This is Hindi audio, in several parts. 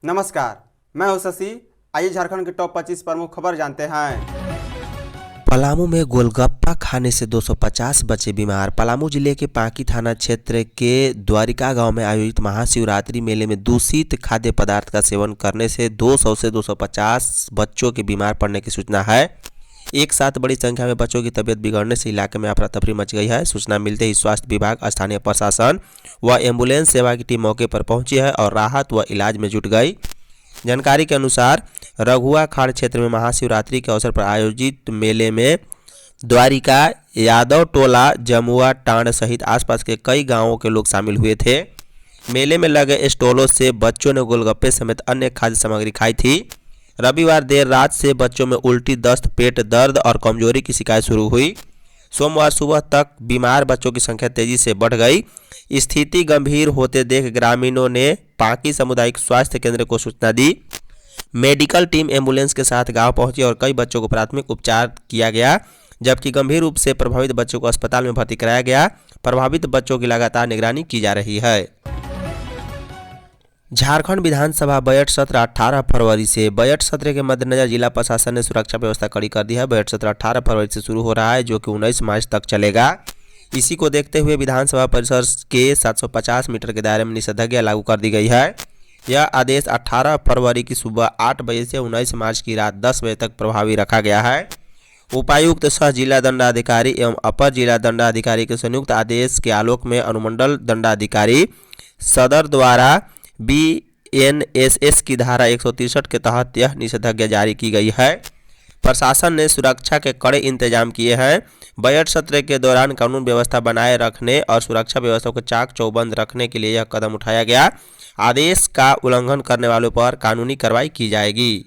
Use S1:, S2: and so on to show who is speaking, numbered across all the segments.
S1: नमस्कार, मैं हूं शशि। आइए झारखंड की टॉप 25 प्रमुख खबर जानते हैं।
S2: पलामू में गोलगप्पा खाने से 250 बच्चे बीमार। पलामू जिले के पांकी थाना क्षेत्र के द्वारिका गांव में आयोजित महाशिवरात्रि मेले में दूषित खाद्य पदार्थ का सेवन करने से 200 से 250 बच्चों के बीमार पड़ने की सूचना है। एक साथ बड़ी संख्या में बच्चों की तबीयत बिगड़ने से इलाके में अफरा तफरी मच गई है। सूचना मिलते ही स्वास्थ्य विभाग, स्थानीय प्रशासन व एम्बुलेंस सेवा की टीम मौके पर पहुंची है और राहत व इलाज में जुट गई। जानकारी के अनुसार रघुआ खाड़ क्षेत्र में महाशिवरात्रि के अवसर पर आयोजित मेले में द्वारिका, यादव टोला, जमुआ टांड सहित आसपास के कई गांवों के लोग शामिल हुए थे। मेले में लगे स्टॉलों से बच्चों ने गोलगप्पे समेत अन्य खाद्य सामग्री खाई थी। रविवार देर रात से बच्चों में उल्टी, दस्त, पेट दर्द और कमजोरी की शिकायत शुरू हुई। सोमवार सुबह तक बीमार बच्चों की संख्या तेजी से बढ़ गई। स्थिति गंभीर होते देख ग्रामीणों ने पांकी सामुदायिक स्वास्थ्य केंद्र को सूचना दी। मेडिकल टीम एम्बुलेंस के साथ गांव पहुंची और कई बच्चों को प्राथमिक उपचार किया गया, जबकि गंभीर रूप से प्रभावित बच्चों को अस्पताल में भर्ती कराया गया। प्रभावित बच्चों की लगातार निगरानी की जा रही है। झारखंड विधानसभा बजट सत्र 18 फरवरी से। बजट सत्र के मद्देनजर जिला प्रशासन ने सुरक्षा व्यवस्था कड़ी कर दी है। बजट सत्र 18 फरवरी से शुरू हो रहा है, जो कि 19 मार्च तक चलेगा। इसी को देखते हुए विधानसभा परिसर के 750 मीटर के दायरे में निषेधाज्ञा लागू कर दी गई है। यह आदेश 18 फरवरी की सुबह 8 बजे से 19 मार्च की रात 10 बजे तक प्रभावी रखा गया है। उपायुक्त सह जिला दंडाधिकारी एवं अपर जिला दंडाधिकारी के संयुक्त आदेश के आलोक में अनुमंडल दंडाधिकारी सदर द्वारा BNSS की धारा 163 के तहत यह निषेधाज्ञा जारी की गई है। प्रशासन ने सुरक्षा के कड़े इंतजाम किए हैं। बजट सत्र के दौरान कानून व्यवस्था बनाए रखने और सुरक्षा व्यवस्था को चाक चौबंद रखने के लिए यह कदम उठाया गया। आदेश का उल्लंघन करने वालों पर कानूनी कार्रवाई की जाएगी।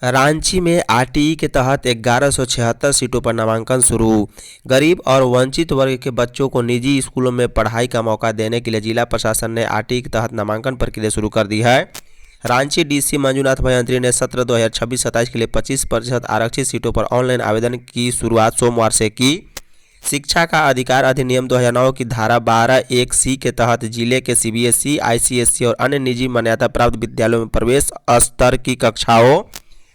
S2: रांची में RTE के तहत 1176 सीटों पर नामांकन शुरू। गरीब और वंचित वर्ग के बच्चों को निजी स्कूलों में पढ़ाई का मौका देने के लिए जिला प्रशासन ने RTE के तहत नामांकन प्रक्रिया शुरू कर दी है। रांची DC मंजूनाथ भयंत्री ने सत्र 2026-27 के लिए 25% आरक्षित सीटों पर ऑनलाइन आवेदन की शुरुआत सोमवार से की। शिक्षा का अधिकार अधिनियम 2009 की धारा 12(1)(c) के तहत जिले के CBSE, ICSE और अन्य निजी मान्यता प्राप्त विद्यालयों में प्रवेश स्तर की कक्षाओं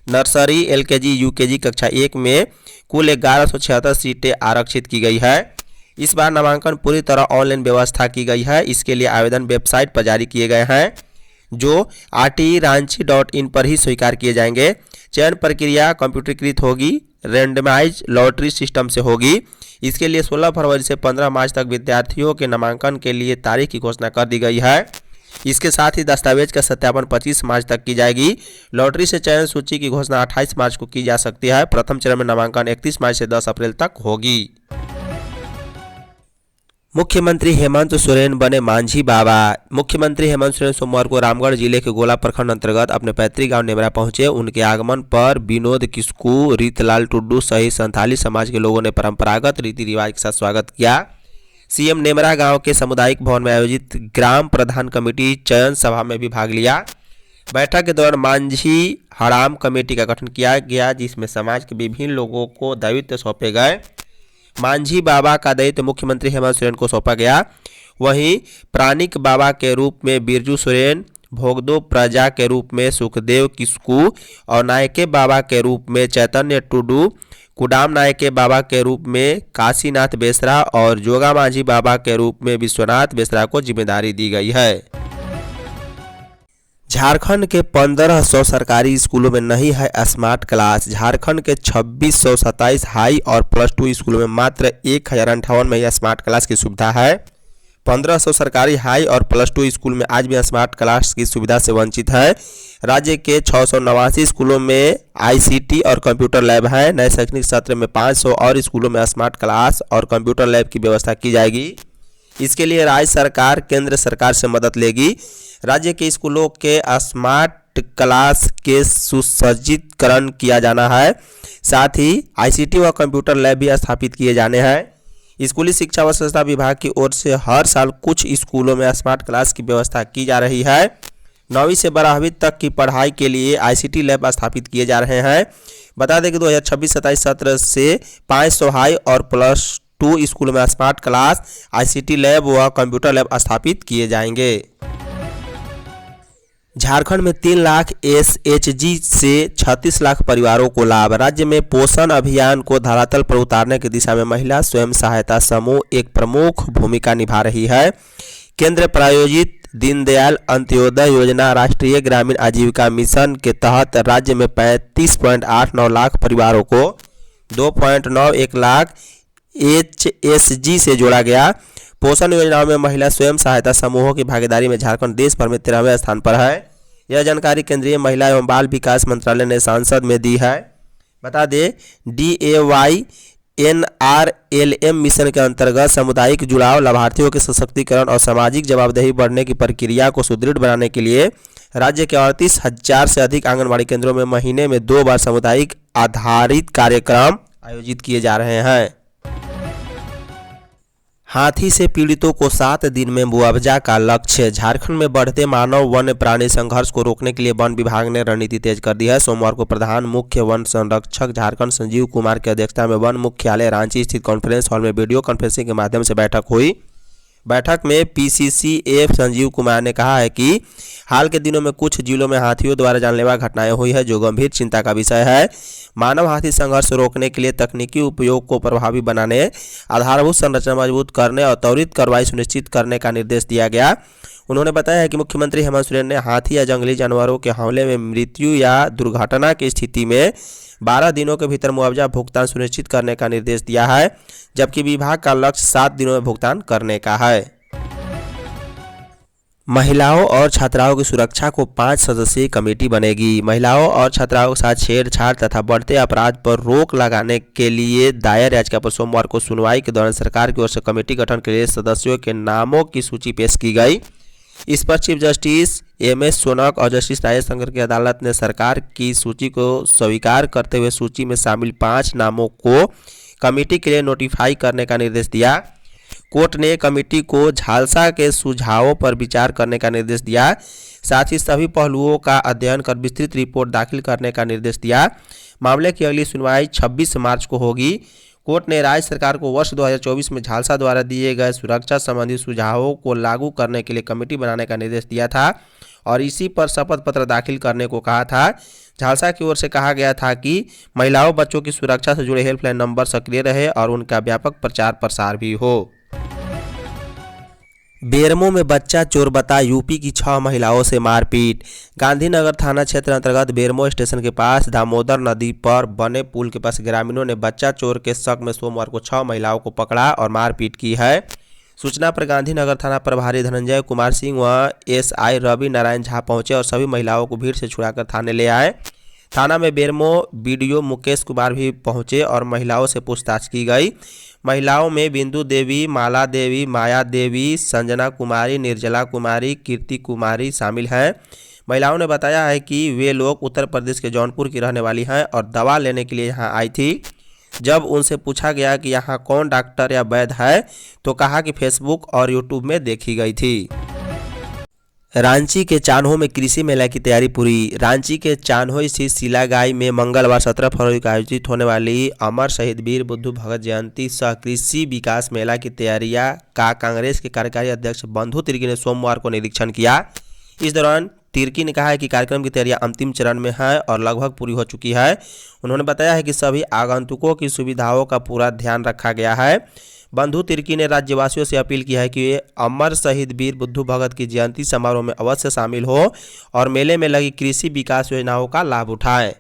S2: नर्सरी, LKG, UKG कक्षा 1 में कुल 1176 सीटें आरक्षित की गई है। इस बार नामांकन पूरी तरह ऑनलाइन व्यवस्था की गई है। इसके लिए आवेदन वेबसाइट पर जारी किए गए हैं, जो RTE-ranchi.in पर ही स्वीकार किए जाएंगे। चयन प्रक्रिया कंप्यूटरीकृत होगी, रैंडमाइज लॉटरी सिस्टम से होगी। इसके लिए 16 फरवरी से 15 मार्च तक विद्यार्थियों के नामांकन के लिए तारीख की घोषणा कर दी गई है। इसके साथ ही दस्तावेज का सत्यापन 25 मार्च तक की जाएगी। लॉटरी से चयन सूची की घोषणा 28 मार्च को की जा सकती है। प्रथम चरण में नामांकन 31 मार्च से 10 अप्रैल तक होगी। मुख्यमंत्री हेमंत सोरेन बने मांझी बाबा। मुख्यमंत्री हेमंत सोरेन सोमवार को रामगढ़ जिले के गोला प्रखंड अंतर्गत अपने पैतृक गांव नेमरा पहुंचे। उनके आगमन पर विनोद किस्कू, रीतलाल टुड्डू सहित संथाली समाज के लोगों ने परंपरागत रीति रिवाज के साथ स्वागत किया। CM नेमरा गांव के सामुदायिक भवन में आयोजित ग्राम प्रधान कमेटी चयन सभा में भी भाग लिया। बैठक के दौरान मांझी हड़ाम कमेटी का गठन किया गया, जिसमें समाज के विभिन्न लोगों को दायित्व सौंपे गए। मांझी बाबा का दायित्व मुख्यमंत्री हेमंत सोरेन को सौंपा गया। वहीं प्राणिक बाबा के रूप में बिरजू सोरेन, भोगदो प्रजा के रूप में सुखदेव किस्कू और नायके बाबा के रूप में चैतन्य टुडू, कुडाम नायके बाबा के रूप में काशीनाथ बेसरा और जोगा मांझी बाबा के रूप में विश्वनाथ बेसरा को जिम्मेदारी दी गई है। झारखंड के 1500 सरकारी स्कूलों में नहीं है स्मार्ट क्लास। झारखंड के 2627 हाई और +2 स्कूलों में मात्र 1058 में यह स्मार्ट क्लास की सुविधा है। 1500 सरकारी हाई और +2 स्कूल में आज भी स्मार्ट क्लास की सुविधा से वंचित है। राज्य के 689 स्कूलों में ICT और कंप्यूटर लैब है। नए शैक्षणिक सत्र में 500 और स्कूलों में स्मार्ट क्लास और कंप्यूटर लैब की व्यवस्था की जाएगी। इसके लिए राज्य सरकार केंद्र सरकार से मदद लेगी। राज्य के स्कूलों के स्मार्ट क्लास के सुसज्जीकरण किया जाना है। साथ ही ICT व कंप्यूटर लैब भी स्थापित किए जाने हैं। स्कूली शिक्षा व स्वच्छता विभाग की ओर से हर साल कुछ स्कूलों में स्मार्ट क्लास की व्यवस्था की जा रही है। 9वीं से 12वीं तक की पढ़ाई के लिए ICT लैब स्थापित किए जा रहे हैं। बता दें कि 2026-27 सत्र से 500 हाई और 2 स्कूलों में स्मार्ट क्लास, ICT लैब व कंप्यूटर लैब स्थापित किए जाएंगे। झारखंड में 3 लाख SHG से 36 लाख परिवारों को लाभ। राज्य में पोषण अभियान को धरातल पर उतारने की दिशा में महिला स्वयं सहायता समूह एक प्रमुख भूमिका निभा रही है। केंद्र प्रायोजित दीनदयाल अंत्योदय योजना राष्ट्रीय ग्रामीण आजीविका मिशन के तहत राज्य में 35.89 लाख परिवारों को 2.91 लाख HSG से जोड़ा गया। पोषण योजनाओं में महिला स्वयं सहायता समूहों की भागीदारी में झारखंड देश भर में 13वें स्थान पर है। यह जानकारी केंद्रीय महिला एवं बाल विकास मंत्रालय ने संसद में दी है। बता दें, DAY/NRLM मिशन के अंतर्गत सामुदायिक जुड़ाव, लाभार्थियों के सशक्तिकरण और सामाजिक जवाबदेही बढ़ने की प्रक्रिया को सुदृढ़ बनाने के लिए राज्य के 38,000 से अधिक आंगनबाड़ी केंद्रों में महीने में 2 बार सामुदायिक आधारित कार्यक्रम आयोजित किए जा रहे हैं। हाथी से पीड़ितों को 7 दिन में मुआवजा का लक्ष्य। झारखंड में बढ़ते मानव वन्य प्राणी संघर्ष को रोकने के लिए वन विभाग ने रणनीति तेज कर दी है। सोमवार को प्रधान मुख्य वन संरक्षक झारखंड संजीव कुमार की अध्यक्षता में वन मुख्यालय रांची स्थित कॉन्फ्रेंस हॉल में वीडियो कॉन्फ्रेंसिंग के माध्यम से बैठक हुई। बैठक में PCCF संजीव कुमार ने कहा है कि हाल के दिनों में कुछ जिलों में हाथियों द्वारा जानलेवा घटनाएं हुई है, जो गंभीर चिंता का विषय है। मानव हाथी संघर्ष रोकने के लिए तकनीकी उपयोग को प्रभावी बनाने, आधारभूत संरचना मजबूत करने और त्वरित कार्रवाई सुनिश्चित करने का निर्देश दिया गया। उन्होंने बताया है कि मुख्यमंत्री हेमंत सोरेन ने हाथी या जंगली जानवरों के हमले में मृत्यु या दुर्घटना की स्थिति में 12 दिनों के भीतर मुआवजा भुगतान सुनिश्चित करने का निर्देश दिया है, जबकि विभाग का लक्ष्य 7 दिनों में भुगतान करने का है। महिलाओं और छात्राओं की सुरक्षा को 5 सदस्यीय कमेटी बनेगी। महिलाओं और छात्राओं के साथ छेड़छाड़ तथा बढ़ते अपराध पर रोक लगाने के लिए दायर याचिका पर सोमवार को सुनवाई के दौरान सरकार की ओर से कमेटी गठन के लिए सदस्यों के नामों की सूची पेश की गई। इस पर चीफ जस्टिस MS सोनक और जस्टिस राजेश शंकर की अदालत ने सरकार की सूची को स्वीकार करते हुए सूची में शामिल 5 नामों को कमेटी के लिए नोटिफाई करने का निर्देश दिया। कोर्ट ने कमेटी को झालसा के सुझावों पर विचार करने का निर्देश दिया। साथ ही सभी पहलुओं का अध्ययन कर विस्तृत रिपोर्ट दाखिल करने का निर्देश दिया। मामले की अगली सुनवाई 26 मार्च को होगी। कोर्ट ने राज्य सरकार को वर्ष 2024 में झालसा द्वारा दिए गए सुरक्षा संबंधी सुझावों को लागू करने के लिए कमेटी बनाने का निर्देश दिया था और इसी पर शपथ पत्र दाखिल करने को कहा था। झालसा की ओर से कहा गया था कि महिलाओं बच्चों की सुरक्षा से जुड़े हेल्पलाइन नंबर सक्रिय रहे और उनका व्यापक प्रचार प्रसार भी हो। बेरमो में बच्चा चोर बता यूपी की 6 महिलाओं से मारपीट। गांधीनगर थाना क्षेत्र अंतर्गत बेरमो स्टेशन के पास दामोदर नदी पर बने पुल के पास ग्रामीणों ने बच्चा चोर के शक में सोमवार को 6 महिलाओं को पकड़ा और मारपीट की है। सूचना पर गांधीनगर थाना प्रभारी धनंजय कुमार सिंह व SI रवि नारायण झा पहुंचे और सभी महिलाओं को भीड़ से छुड़ाकर थाने ले आए। थाना में बेरमो BDO मुकेश कुमार भी पहुंचे और महिलाओं से पूछताछ की गई। महिलाओं में बिंदु देवी, माला देवी, माया देवी, संजना कुमारी, निर्जला कुमारी, कीर्ति कुमारी शामिल हैं। महिलाओं ने बताया है कि वे लोग उत्तर प्रदेश के जौनपुर की रहने वाली हैं और दवा लेने के लिए यहां आई थी। जब उनसे पूछा गया कि यहां कौन डॉक्टर या वैद्य है तो कहा कि फेसबुक और यूट्यूब में देखी गई थी। रांची के चान्हो में कृषि मेला की तैयारी पूरी। रांची के चान्हो स्थित सिलागाई में मंगलवार 17 फरवरी को आयोजित होने वाली अमर शहीद वीर बुद्धू भगत जयंती सह कृषि विकास मेला की तैयारियां का कांग्रेस के कार्यकारी अध्यक्ष बंधु तिर्की ने सोमवार को निरीक्षण किया। इस दौरान तिर्की ने कहा है कि कार्यक्रम की तैयारियां अंतिम चरण में है और लगभग पूरी हो चुकी है। उन्होंने बताया है कि सभी आगंतुकों की सुविधाओं का पूरा ध्यान रखा गया है। बंधु तिर्की ने राज्यवासियों से अपील की है कि वे अमर शहीद वीर बुद्धू भगत की जयंती समारोह में अवश्य शामिल हो और मेले में लगी कृषि विकास योजनाओं का लाभ उठाएं।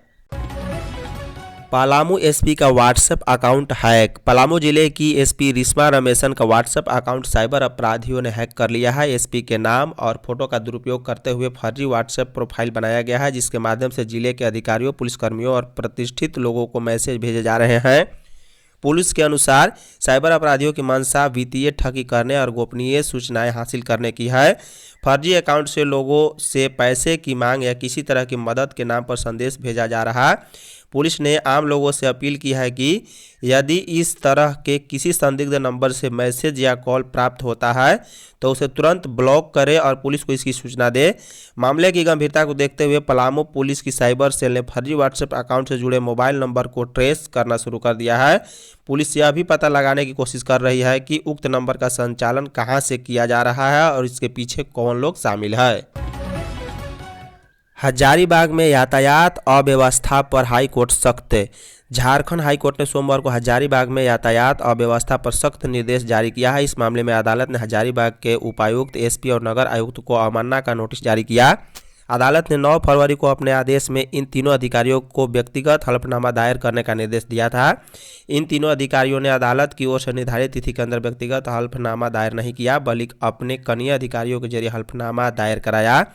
S2: पलामू SP का व्हाट्सएप अकाउंट हैक। पलामू जिले की SP रिश्मा रमेशन का व्हाट्सएप अकाउंट साइबर अपराधियों ने हैक कर लिया है। SP के नाम और फोटो का दुरुपयोग करते हुए फर्जी व्हाट्सएप प्रोफाइल बनाया गया है, जिसके माध्यम से जिले के अधिकारियों, पुलिसकर्मियों और प्रतिष्ठित लोगों को मैसेज भेजे जा रहे हैं। पुलिस के अनुसार साइबर अपराधियों की मंशा वित्तीय ठगी करने और गोपनीय सूचनाएं हासिल करने की है। फर्जी अकाउंट से लोगों से पैसे की मांग या किसी तरह की मदद के नाम पर संदेश भेजा जा रहा है। पुलिस ने आम लोगों से अपील की है कि यदि इस तरह के किसी संदिग्ध नंबर से मैसेज या कॉल प्राप्त होता है तो उसे तुरंत ब्लॉक करें और पुलिस को इसकी सूचना दे। मामले की गंभीरता को देखते हुए पलामू पुलिस की साइबर सेल ने फर्जी व्हाट्सएप अकाउंट से जुड़े मोबाइल नंबर को ट्रेस करना शुरू कर दिया है। पुलिस यह भी पता लगाने की कोशिश कर रही है कि उक्त नंबर का संचालन कहां से किया जा रहा है और इसके पीछे कौन लोग शामिल है। हजारीबाग में यातायात अव्यवस्था पर हाईकोर्ट सख्त। झारखंड हाईकोर्ट ने सोमवार को हजारीबाग में यातायात अव्यवस्था पर सख्त निर्देश जारी किया है। इस मामले में अदालत ने हजारीबाग के उपायुक्त, एसपी और नगर आयुक्त को अवमानना का नोटिस जारी किया। अदालत ने 9 फरवरी को अपने आदेश में इन तीनों अधिकारियों को व्यक्तिगत हलफनामा दायर करने का निर्देश दिया था। इन तीनों अधिकारियों ने अदालत की ओर से निर्धारित तिथि के अंदर व्यक्तिगत हलफनामा दायर नहीं किया, बल्कि अपने कनीय अधिकारियों के जरिए हलफनामा दायर कराया।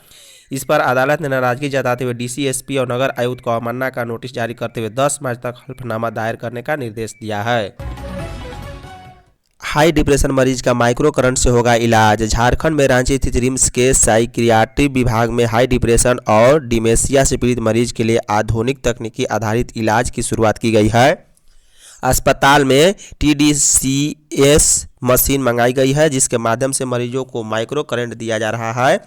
S2: इस पर अदालत ने नाराजगी जताते हुए डीसी, एसपी और नगर आयुक्त को अवमानना का नोटिस जारी करते हुए 10 मार्च तक हलफनामा दायर करने का निर्देश दिया है। हाई डिप्रेशन मरीज का माइक्रो करंट से होगा इलाज। झारखंड में रांची स्थित रिम्स के साइकियाट्री विभाग में हाई डिप्रेशन और डिमेंशिया से पीड़ित मरीज के लिए आधुनिक तकनीकी आधारित इलाज की शुरुआत की गई है। अस्पताल में TDCS मशीन मंगाई गई है, जिसके माध्यम से मरीजों को माइक्रो करंट दिया जा रहा है।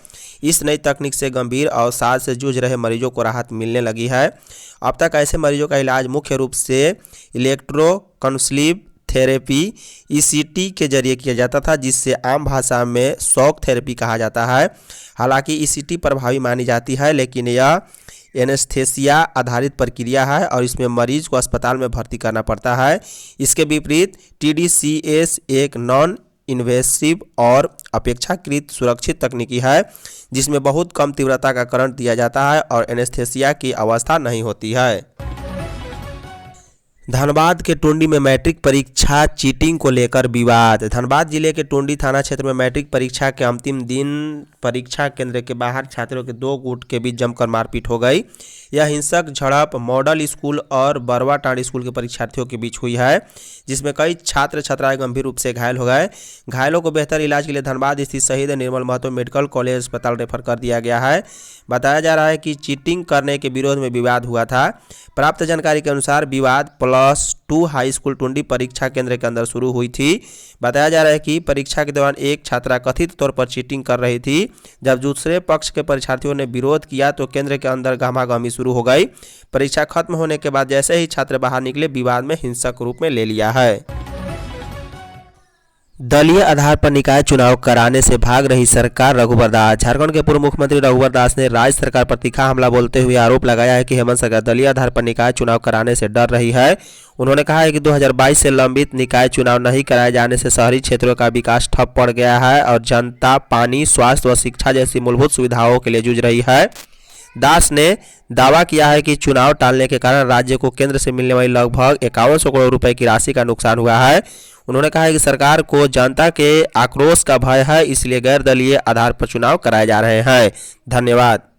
S2: इस नई तकनीक से गंभीर अवसाद से जूझ रहे मरीजों को राहत मिलने लगी है। अब तक ऐसे मरीजों का इलाज मुख्य रूप से इलेक्ट्रोकन्वल्सिव थेरेपी ECT के जरिए किया जाता था, जिससे आम भाषा में शॉक थेरेपी कहा जाता है। हालांकि ECT प्रभावी मानी जाती है, लेकिन यह एनेस्थेसिया आधारित प्रक्रिया है और इसमें मरीज को अस्पताल में भर्ती करना पड़ता है। इसके विपरीत TDCS एक नॉन इन्वेसिव और अपेक्षाकृत सुरक्षित तकनीकी है, जिसमें बहुत कम तीव्रता का करंट दिया जाता है और एनेस्थेसिया की अवस्था नहीं होती है। धनबाद के टुंडी में मैट्रिक परीक्षा चीटिंग को लेकर विवाद। धनबाद जिले के टुंडी थाना क्षेत्र में मैट्रिक परीक्षा के अंतिम दिन परीक्षा केंद्र के बाहर छात्रों के 2 गुट के बीच जमकर मारपीट हो गई। यह हिंसक झड़प मॉडल स्कूल और बरवाटांड स्कूल के परीक्षार्थियों के बीच हुई है, जिसमें कई छात्र छात्राएं गंभीर रूप से घायल हो गए। घायलों को बेहतर इलाज के लिए धनबाद स्थित शहीद निर्मल महतो मेडिकल कॉलेज अस्पताल रेफर कर दिया गया है। बताया जा रहा है कि चीटिंग करने के विरोध में विवाद हुआ था। प्राप्त जानकारी के अनुसार विवाद +2 हाई स्कूल टुंडी परीक्षा केंद्र के अंदर शुरू हुई थी। बताया जा रहा है कि परीक्षा के दौरान एक छात्रा कथित तौर पर चीटिंग कर रही थी। जब दूसरे पक्ष के परीक्षार्थियों ने विरोध किया तो केंद्र के अंदर गहमागहमी शुरू हो गई। परीक्षा खत्म होने के बाद जैसे ही छात्र बाहर निकले, विवाद में हिंसक रूप में ले लिया है। दलीय आधार पर निकाय चुनाव कराने से भाग रही सरकार। रघुवर दास। झारखंड के पूर्व मुख्यमंत्री रघुवर दास ने राज्य सरकार पर तीखा हमला बोलते हुए आरोप लगाया है कि हेमंत सरकार दलीय आधार पर निकाय चुनाव कराने से डर रही है। उन्होंने कहा है कि 2022 से लंबित निकाय चुनाव नहीं कराए जाने से शहरी क्षेत्रों का विकास ठप पड़ गया है और जनता पानी, स्वास्थ्य व शिक्षा जैसी मूलभूत सुविधाओं के लिए जूझ रही है। दास ने दावा किया है कि चुनाव टालने के कारण राज्य को केंद्र से मिलने वाली लगभग 5100 करोड़ रुपए की राशि का नुकसान हुआ है। उन्होंने कहा है कि सरकार को जनता के आक्रोश का भय है, इसलिए गैर दलीय आधार पर चुनाव कराए जा रहे हैं। धन्यवाद।